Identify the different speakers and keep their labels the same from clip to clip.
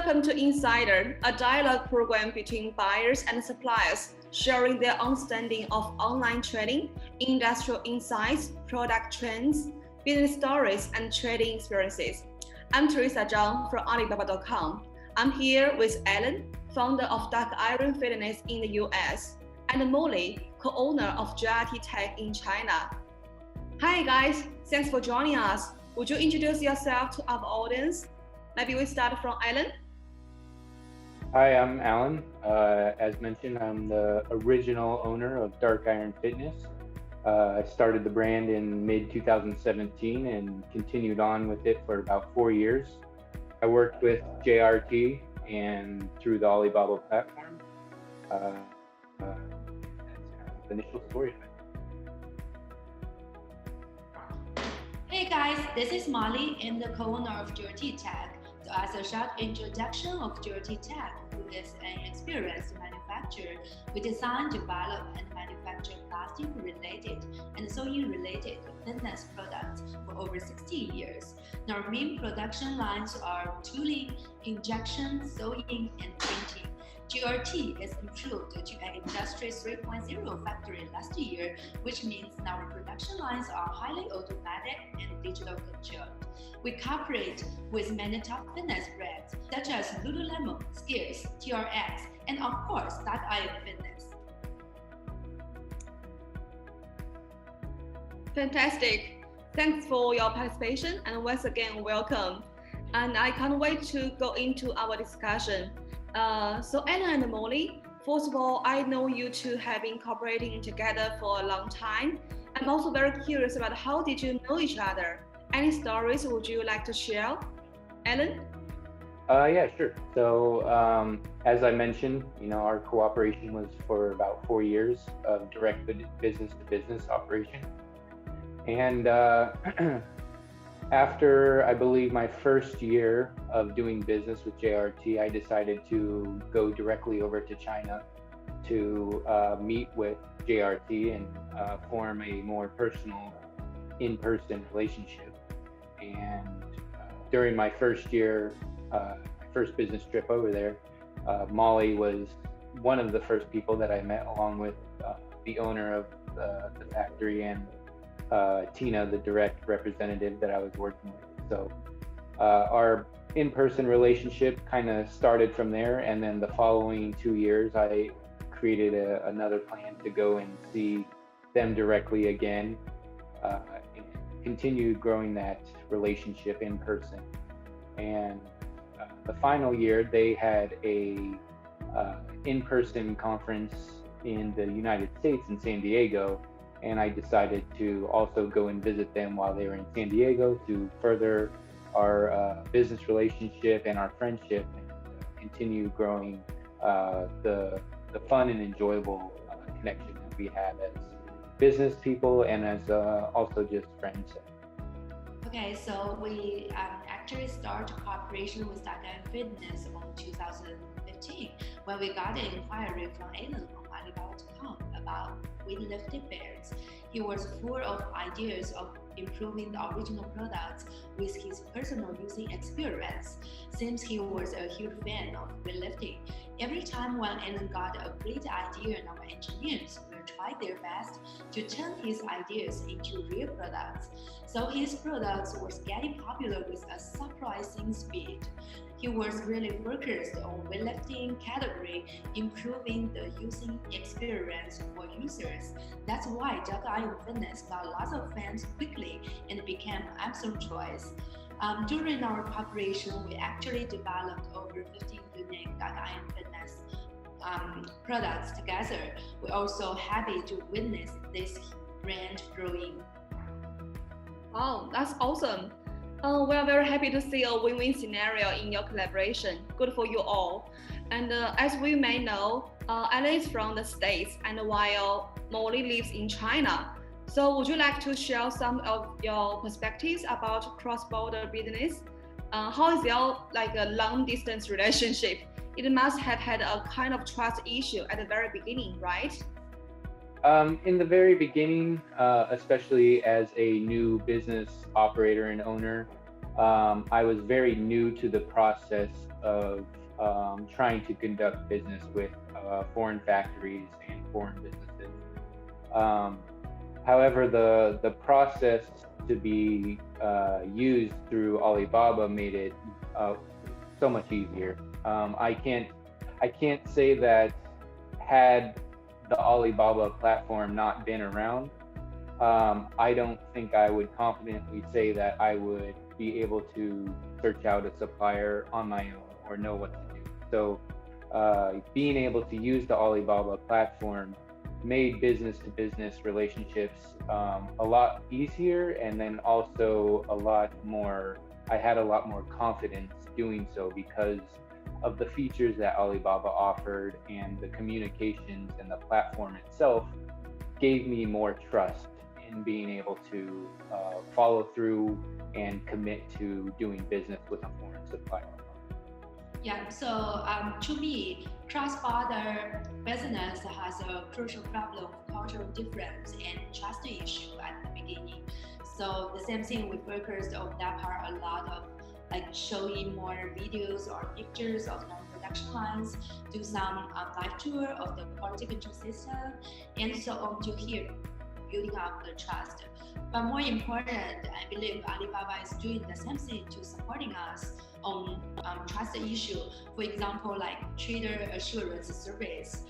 Speaker 1: Welcome to Insider, a dialogue program between buyers and suppliers, sharing their understanding of online trading, industrial insights, product trends, business stories, and trading experiences. I'm Teresa Zhang from Alibaba.com. I'm here with Alan, founder of Dark Iron Fitness in the US, and Molly, co-owner of JRT Tech in China. Hi guys, thanks for joining us. Would you introduce yourself to our audience? Maybe we start from Alan.
Speaker 2: Hi, I'm Alan. As mentioned, I'm the original owner of Dark Iron Fitness. I started the brand in mid-2017 and continued on with it for about 4 years. I worked with JRT and through the Alibaba platform. That's the initial story.
Speaker 3: Hey guys, this is Molly. I'm the co-owner of JRT Tech. So as a short introduction of JRT Tech, who is an experienced manufacturer, we design, develop, and manufacture plastic-related and sewing-related fitness products for over 60 years. Now, our main production lines are tooling, injection, sewing, and printing. JRT is improved to an Industry 3.0 factory last year, which means our production lines are highly automatic and digital controlled. We cooperate with many top fitness brands such as Lululemon, Skiers, TRX, and of course, Dark Iron Fitness.
Speaker 1: Fantastic. Thanks for your participation and once again, welcome. And I can't wait to go into our discussion. So Alan and Molly, first of all, I know you two have been cooperating together for a long time. I'm also very curious about how did you know each other? Any stories would you like to share? Alan?
Speaker 2: Yeah, sure. So as I mentioned, our cooperation was for about 4 years of direct business-to-business operation. And after, I believe, my first year of doing business with JRT, I decided to go directly over to China to meet with JRT and form a more personal, in-person relationship. And during my first year, first business trip over there, Molly was one of the first people that I met, along with the owner of the factory and Tina, the direct representative that I was working with. So our in-person relationship kind of started from there, and then the following 2 years I created another plan to go and see them directly again and continue growing that relationship in person. And the final year they had a in-person conference in the United States in San Diego, and I decided to also go and visit them while they were in San Diego to further our business relationship and our friendship and continue growing the fun and enjoyable connection that we have as business people and as also just friends.
Speaker 3: Okay, so we actually started cooperation with Dark Iron Fitness on 2015 when we got an inquiry from Alan on Alibaba.com about weightlifting bands. He was full of ideas of improving the original products with his personal using experience. Since he was a huge fan of weightlifting, every time when Alan got a great idea, our engineers will try their best to turn his ideas into real products. So his products was getting popular with a surprising speed. He was really focused on weightlifting category, improving the using experience for users. That's why Dark Iron Fitness got lots of fans quickly and became an absolute choice. During our cooperation, we actually developed over 15 unique Dark Iron Fitness products together. We're also happy to witness this brand growing.
Speaker 1: Wow, that's awesome. We are very happy to see a win-win scenario in your collaboration. Good for you all. And as we may know, Alan is from the States, and while Molly lives in China. So would you like to share some of your perspectives about cross-border business? How is your a long-distance relationship? It must have had a kind of trust issue at the very beginning, right?
Speaker 2: In the very beginning, especially as a new business operator and owner, I was very new to the process of trying to conduct business with foreign factories and foreign businesses. Um, However, the process to be used through Alibaba made it so much easier. I can't say that had the Alibaba platform not been around, I don't think I would confidently say that I would be able to search out a supplier on my own or know what to do. So, being able to use the Alibaba platform made business to business relationships a lot easier, and then also a lot more. I had a lot more confidence doing so because of the features that Alibaba offered, and the communications and the platform itself gave me more trust in being able to follow through and commit to doing business with a foreign supplier.
Speaker 3: Yeah, so to me, cross-border business has a crucial problem of cultural difference and trust issue at the beginning. So the same thing, we focused on that part a lot of like showing more videos or pictures of non-production lines, do some live tour of the quality control system, and so on to here, building up the trust. But more important, I believe Alibaba is doing the same thing to supporting us on trust issue. For example, like trader assurance surveys,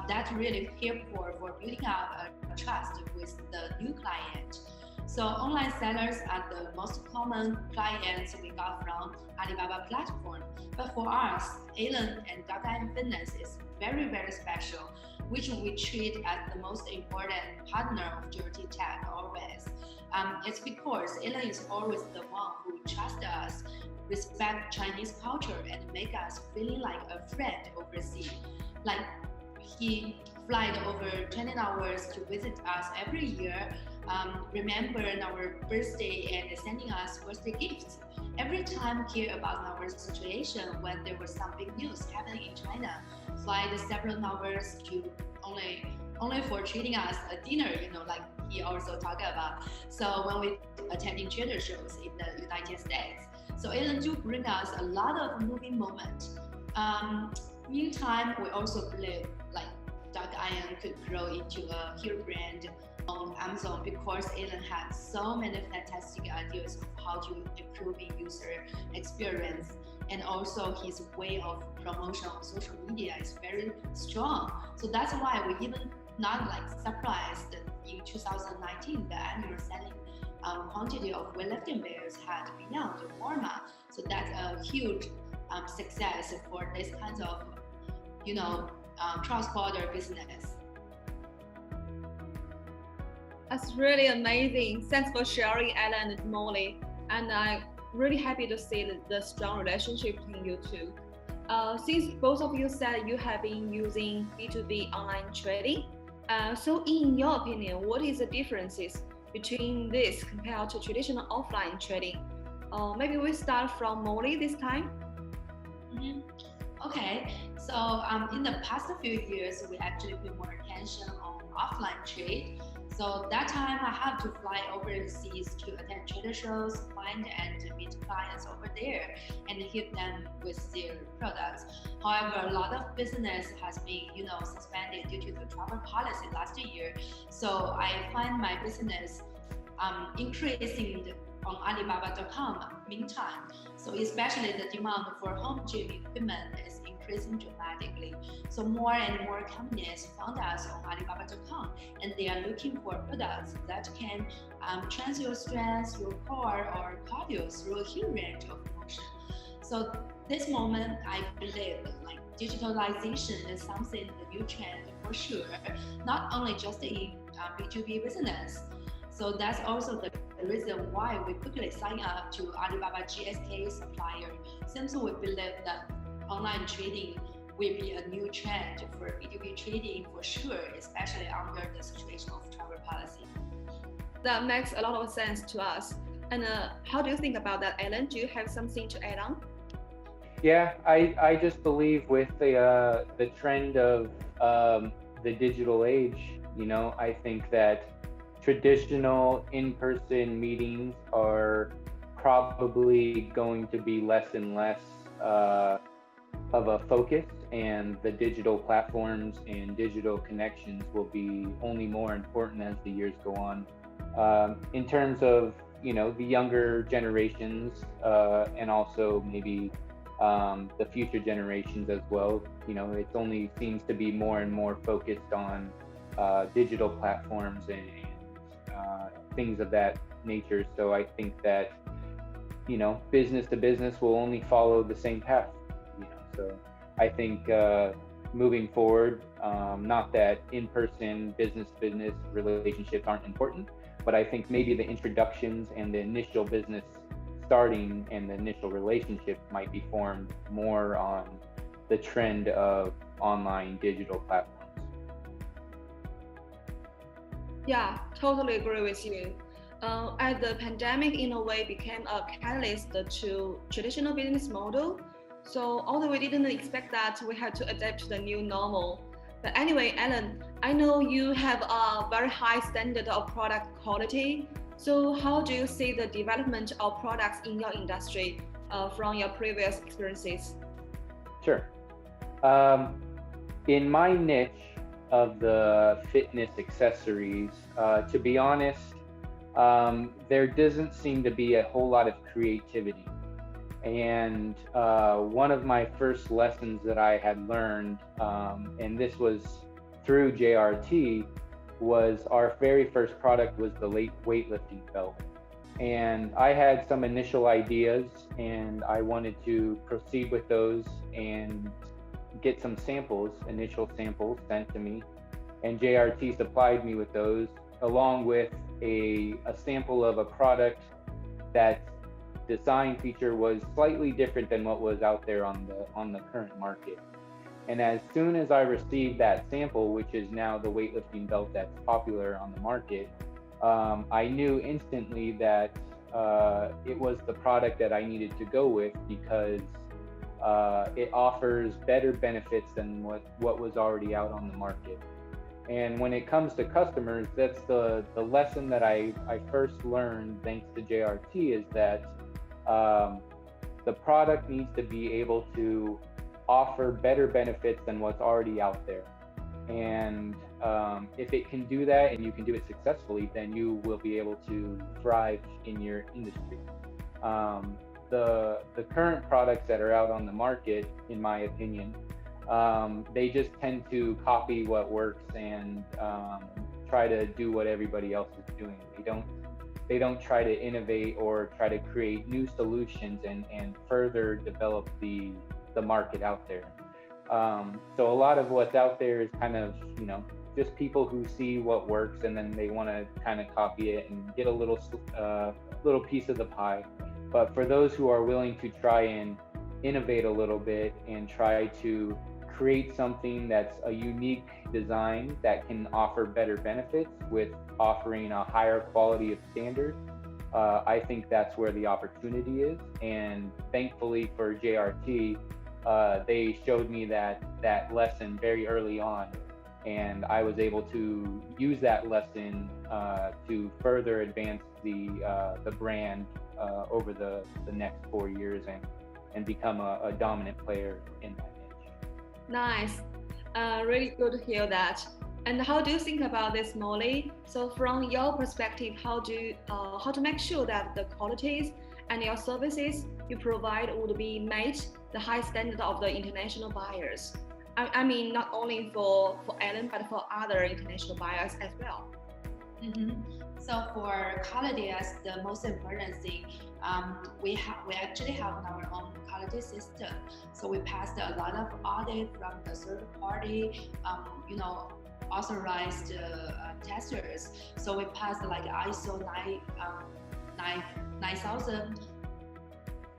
Speaker 3: that's really helpful for building up a trust with the new client. So online sellers are the most common clients we got from Alibaba platform. But for us, Alan and Dr. Fitness is very, very special, which we treat as the most important partner of JRT Tech always. It's because Alan is always the one who trusts us, respect Chinese culture, and make us feeling like a friend overseas. Like he flies over 20 hours to visit us every year, remember our birthday and sending us birthday gifts. Every time hear about our situation when there was something news happening in China, fly the several hours to only for treating us a dinner, like he also talked about. So when we attending trader shows in the United States, so Alan do bring us a lot of moving moments. Meantime, we also believe like Dark Iron could grow into a hero brand on Amazon because Alan had so many fantastic ideas of how to improve user experience, and also his way of promotion on social media is very strong. So that's why we even not like surprised that in 2019 the annual selling quantity of weightlifting bears had beyond Walmart. So that's a huge success for this kind of cross-border business.
Speaker 1: That's really amazing. Thanks for sharing, Alan and Molly. And I'm really happy to see the strong relationship between you two. Since both of you said you have been using B2B online trading, so in your opinion, what is the differences between this compared to traditional offline trading? Maybe we start from Molly this time.
Speaker 3: Mm-hmm. Okay, so in the past few years, we actually put more attention on offline trade. So that time I have to fly overseas to attend trader shows, find and meet clients over there and help them with their products. However, a lot of business has been, suspended due to the travel policy last year. So I find my business increasing on Alibaba.com meantime. So especially the demand for home gym equipment is increasing dramatically. So more and more companies found us on Alibaba.com, and they are looking for products that can train your strength, your core, or cardio through a huge range of motion. So this moment, I believe like digitalization is something the new trend for sure, not only just in B2B business. So that's also the reason why we quickly sign up to Alibaba GSK supplier, since we believe that online trading will be a new trend for B2B trading for sure, especially under the situation of travel policy.
Speaker 1: That makes a lot of sense to us. And how do you think about that, Alan? Do you have something to add on?
Speaker 2: Yeah, I just believe with the trend of the digital age, I think that traditional in-person meetings are probably going to be less and less of a focus, and the digital platforms and digital connections will be only more important as the years go on. In terms of the younger generations, and also maybe the future generations as well, it only seems to be more and more focused on digital platforms and things of that nature. So I think that business to business will only follow the same path. So I think moving forward, not that in-person business to business relationships aren't important, but I think maybe the introductions and the initial business starting and the initial relationship might be formed more on the trend of online digital platforms.
Speaker 1: Yeah, totally agree with you. As the pandemic in a way became a catalyst to traditional business model, so although we didn't expect that, we had to adapt to the new normal. But anyway, Alan, I know you have a very high standard of product quality. So how do you see the development of products in your industry from your previous experiences?
Speaker 2: Sure. In my niche of the fitness accessories, to be honest, there doesn't seem to be a whole lot of creativity. And one of my first lessons that I had learned, and this was through JRT, was our very first product was the weightlifting belt. And I had some initial ideas, and I wanted to proceed with those and get some initial samples sent to me. And JRT supplied me with those, along with a sample of a product that design feature was slightly different than what was out there on the current market. And as soon as I received that sample, which is now the weightlifting belt that's popular on the market, I knew instantly that it was the product that I needed to go with, because it offers better benefits than what was already out on the market. And when it comes to customers, that's the lesson that I first learned thanks to JRT, is that the product needs to be able to offer better benefits than what's already out there. And if it can do that and you can do it successfully, then you will be able to thrive in your industry. The current products that are out on the market, in my opinion, they just tend to copy what works and try to do what everybody else is doing. They don't try to innovate or try to create new solutions and further develop the market out there. So a lot of what's out there is kind of, just people who see what works and then they want to kind of copy it and get a little piece of the pie. But for those who are willing to try and innovate a little bit and try to create something that's a unique design that can offer better benefits with offering a higher quality of standard, I think that's where the opportunity is. And thankfully for JRT, they showed me that lesson very early on, and I was able to use that lesson to further advance the brand over the next 4 years and become a dominant player in that niche.
Speaker 1: Nice. Really good to hear that. And how do you think about this, Molly? So from your perspective, how to make sure that the qualities and your services you provide would be meet the high standard of the international buyers? I mean, not only for Alan, but for other international buyers as well.
Speaker 3: Mm-hmm. So for quality as the most important thing, we actually have our own quality system. So we passed a lot of audit from the third party, authorized testers. So we passed like ISO 9000,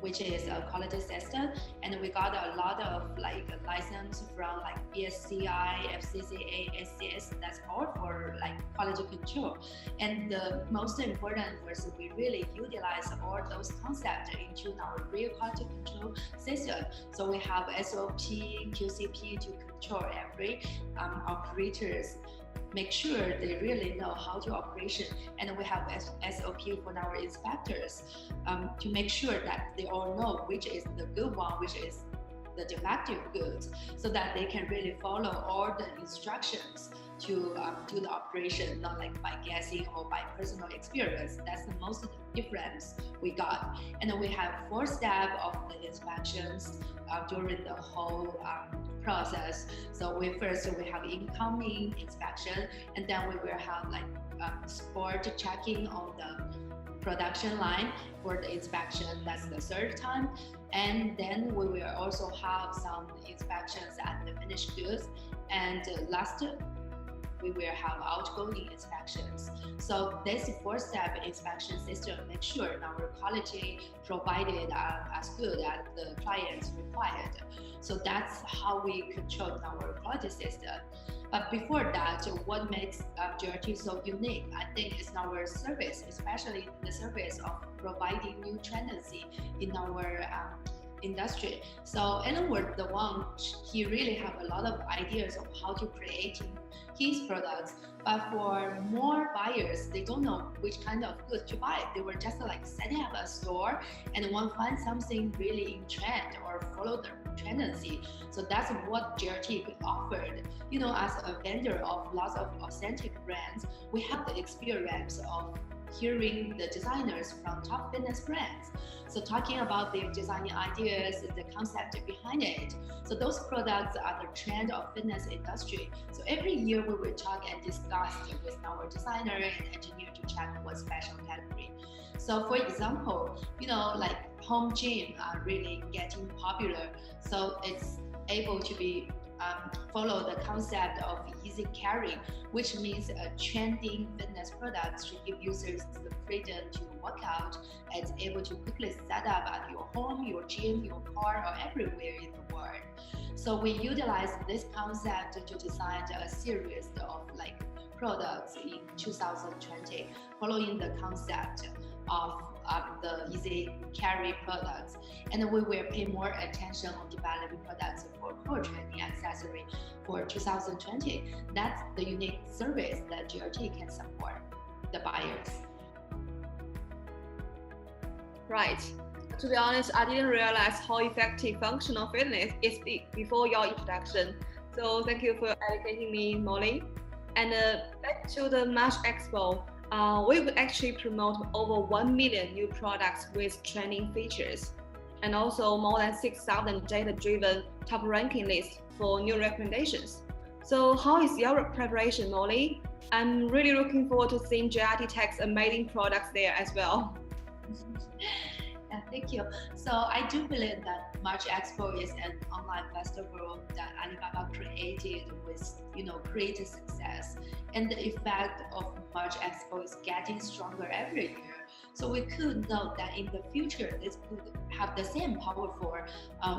Speaker 3: which is a quality system, and we got a lot of like license from like BSCI, FCCA, SCS. That's all for like quality control. And the most important was we really utilize all those concepts into our real quality control system. So we have SOP, QCP to control every operators. Make sure they really know how to operation, and we have SOP for our inspectors to make sure that they all know which is the good one, which is the defective goods, so that they can really follow all the instructions to do the operation, not like by guessing or by personal experience. That's the most difference we got. And then we have 4 steps of the inspections during the whole process. So we have incoming inspection, and then we will have like sport checking on the production line for the inspection. That's the 3rd time. And then we will also have some inspections at the finished goods. And last, we will have outgoing inspections. So this 4-step inspection system makes sure our quality provided are as good as the clients required. So that's how we control our quality system. But before that, what makes JRT so unique, I think, is our service, especially the service of providing new tendency in our industry. So Alan was the one, he really have a lot of ideas of how to create his products, but for more buyers, they don't know which kind of goods to buy. They were just like setting up a store and want to find something really in trend or follow the tendency. So that's what JRT offered. You know, as a vendor of lots of authentic brands, we have the experience of hearing the designers from top fitness brands. So talking about their designing ideas, the concept behind it. So those products are the trend of fitness industry. So every year we will talk and discuss with our designer and engineer to check what special category. So for example, you know, like home gym are really getting popular. So it's able to be follow the concept of easy carrying, which means trending fitness products should give users the freedom to work out and able to quickly set up at your home, your gym, your car, or everywhere in the world. So we utilize this concept to design a series of like products in 2020, following the concept of the easy carry products, and we will pay more attention on developing products for core training accessory for 2020. That's the unique service that JRT can support the buyers.
Speaker 1: Right. To be honest, I didn't realize how effective functional fitness is before your introduction. So thank you for educating me, Molly. And back to the March Expo. We will actually promote over 1 million new products with training features, and also more than 6,000 data-driven top ranking lists for new recommendations. So how is your preparation, Molly? I'm really looking forward to seeing JRT Tech's amazing products there as well.
Speaker 3: Yeah, thank you. So I do believe that March Expo is an online festival that Alibaba created with, great success, and the effect of March Expo is getting stronger every year. So we could note that in the future, this could have the same powerful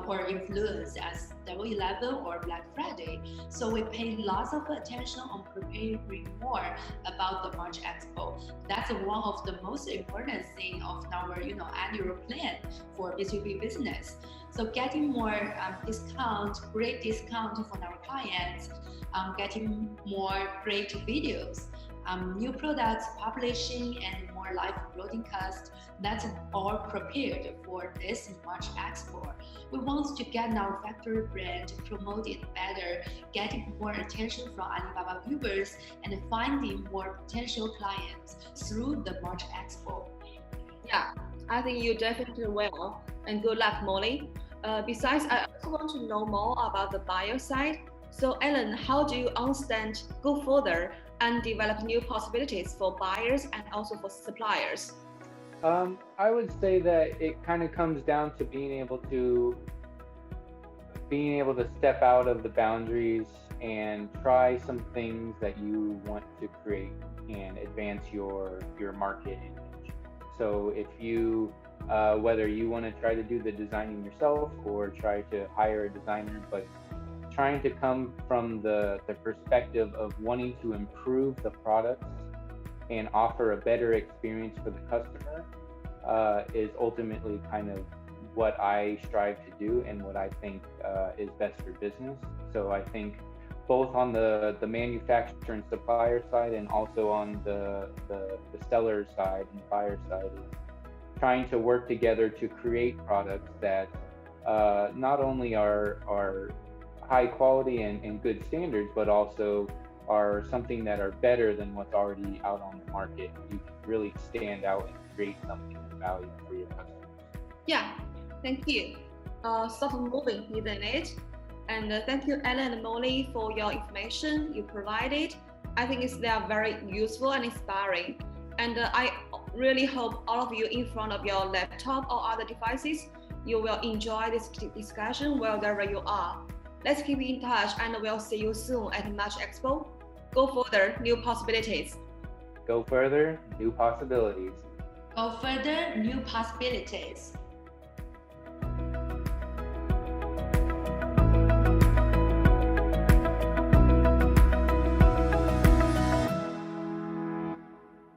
Speaker 3: or influence as Double 11 or Black Friday. So we pay lots of attention on preparing more about the March Expo. That's one of the most important thing of our annual plan for B2B business. So getting more great discount for our clients, getting more great videos, new products publishing, and more live broadcast. That's all prepared for this March Expo. We want to get our factory brand promoted better, getting more attention from Alibaba viewers, and finding more potential clients through the March Expo.
Speaker 1: Yeah, I think you definitely will. And good luck, Molly. Besides, I also want to know more about the buyer side. So Ellen, how do you understand, go further, and develop new possibilities for buyers and also for suppliers?
Speaker 2: I would say that it kind of comes down to being able to step out of the boundaries and try some things that you want to create and advance your market image. So if you whether you want to try to do the designing yourself or try to hire a designer, but trying to come from the perspective of wanting to improve the products and offer a better experience for the customer is ultimately kind of what I strive to do and what I think is best for business. So I think both on the manufacturer and supplier side, and also on the seller side and buyer side, is trying to work together to create products that not only are high quality and good standards, but also are something that are better than what's already out on the market. You can really stand out and create something of value for your customers.
Speaker 1: Yeah, thank you. Soft moving, isn't it? And thank you, Ellen and Molly, for your information you provided. I think they are very useful and inspiring. And I really hope all of you in front of your laptop or other devices, you will enjoy this discussion wherever you are. Let's keep in touch and we'll see you soon at March Expo. Go further, new possibilities.
Speaker 2: Go further, new possibilities.
Speaker 3: Go further, new possibilities.